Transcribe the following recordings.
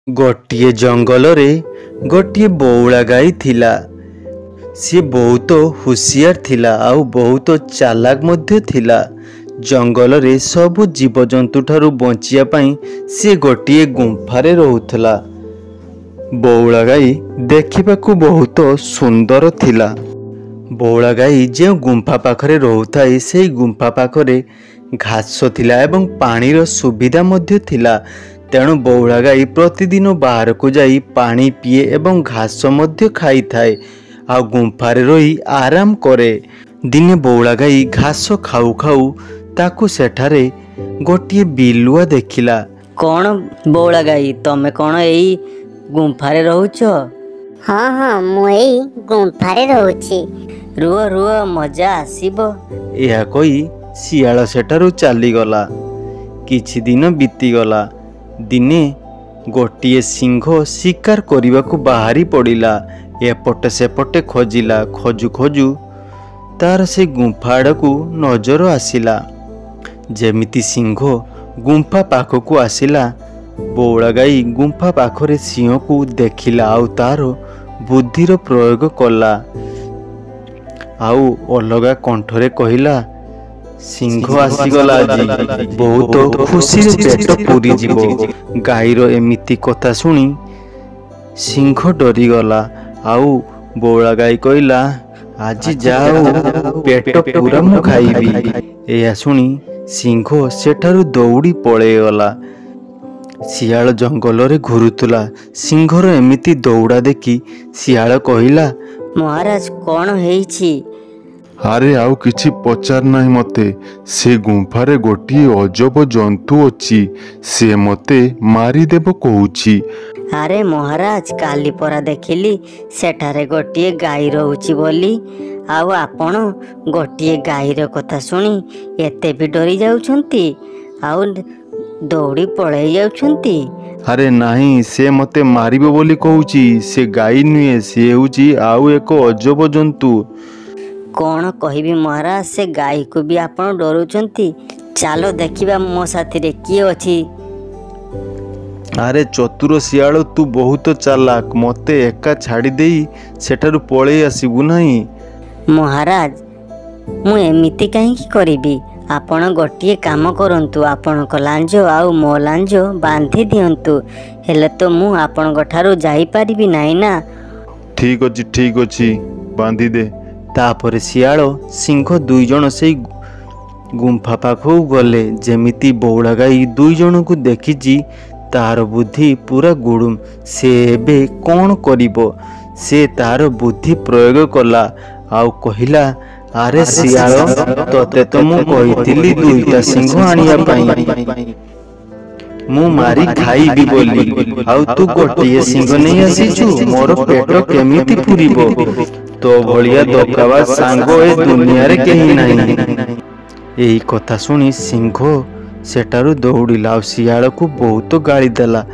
गोटिए जंगल गोटिए बौला गाई थिला। सी बहुत हुशियार थिला आउ बहुत चालाक मध्य थिला। जंगल रे सब जीवजंतु ठारू बंचिया पाई सी गोटिए गुंफारे रहुथला। बौला गाई देखिबाकू बहुत सुंदर थिला। बौला गाई जे गुंफा पाखरे रहुथाई से गुंफा पाखरे घास थिला एवं पानीर सुविधा मध्य थिला। तेणु बौला गाई प्रतिदिन बाहर को जाई पानी पिए एवं घास मध्य खाई थाए आ गुंफारे रही आराम करे। दिने बौला गाई घास खाऊ खाऊ ताकू सेठारे गोटिए बिलुआ देखिला। कौन बौला गाई तमे कौन एई गुंफारे रहुछ? हाँ हाँ मु एई गुंफारे रहूची। रुह रुह मजा आसीबो। यह कही शियाल सेठारू चलीगला। किछि दिन बीतीगला। दिने गोटिए सिंह शिकार करने बाहरी पड़ा। एपटे सेपटे खोजिला। खोजु खोजु तार से गुंफा आड़कू नजर आसिला। जेमिति सिंह गुंफा पाखकू आसिला बौला गाई गुंफा पाखरे सिंह को देखिला आउ तार बुद्धिर प्रयोग कला। आउ अलगा कंठरे कहिला, सिंह आसीगला आज बहुत खुशी पेट पूरी जीवो। गाईर एमिति कथा शुणी सिंह डरीगला। आउ बौला गाई कहला, आज जाओ पेट पूरा मु खाइबी। एया शुणी सिंह सेठारू दौड़ी पळेगला। शियाल जंगल रे घुरुतला। सिंहर एमिति दौड़ा देखी शियाल कहिला, महाराज कौन हेइछि? अरे आउ किछि पचार नाही मते। से गुंफारे गोटिए अजब जंतु अछि। से मते मारी देबो कहूछि। अरे महाराज काली परा देखिली सेठारे गोटिए गाई रहउछि बोली। आउ आपण गोटिए गाईर कथा शुणी एते भी डरी जाउछंती आउ दौड़ी पळेई जाउछंती। अरे नाही से मते मारिबो बोली कहूछि। से गाई नुहे, से होछि आउ एक अजब जंतु। कौन कहबी महाराज, से गाई को भी आपण डरुछंती। चलो देखिबा मो साथी रे किए अछि। अरे चतुर शियाल तू बहुत चालाक। मते एका छाड़ी देई सेठारू पळेई आसीबु नाही। महाराज मु एमिति काहींकी करिबी। आपण गोटिए काम करंतु, आपणक लांज आउ मो लांज बांधी दियंतु। हेले तो मु आपणक ठारू जाई परिबी नाही ना। ठीक अछि बांधी दे। तापर शियाल सिंह दुई जण से गुंफा पाखू गले। जेमिति बौला गाई दुई जण को देखिची तार बुद्धि पूरा गुडुम। से एबे कौन करिबो? से तार बुद्धि प्रयोग कला आउ कहिला, अरे शियाल तोते तो मु कहितिली दुईटा सिंह आनिया पाई। मु मारी खाइबी बोली आउ तू गोटिए सिंह नहीं आसीचु। मोर पेट केमिति पुरिबो? तो भलिया धोकाबाज सांग ए दुनिया रे केही नाही। एही कथा सुनी सिंह सेठारू दौड़िला आउ शियाल को बहुत गाली देला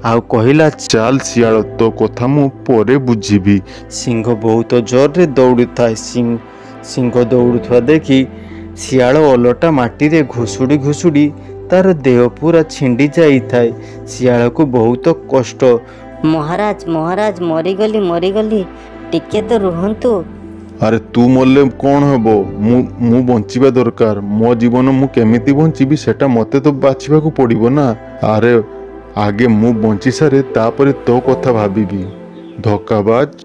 आउ कहिला, चल शियाल तो कथा मु परे बुझिबी। सिंह बहुत जोर रे दौड़ुथा। सिंह दौड़ुथवा देखी शियाल ओलटा माटी रे घुसुड़ी घुसुड़ी तार देह पूरा छिंडी जाई थाए। शियाल को बहुत कष्ट। महाराज महाराज मरीगली टिके तो रुहंतु। अरे तू मरले कौन हेबो? मु बंचिबा दरकार। मो जीवन मु केमिति बंचिबी सेटा मते तो बाछिबाकू पड़िबो ना। अरे आगे मु बंची सारे तापरे तो कथा भाबिबी। धोकाबाज।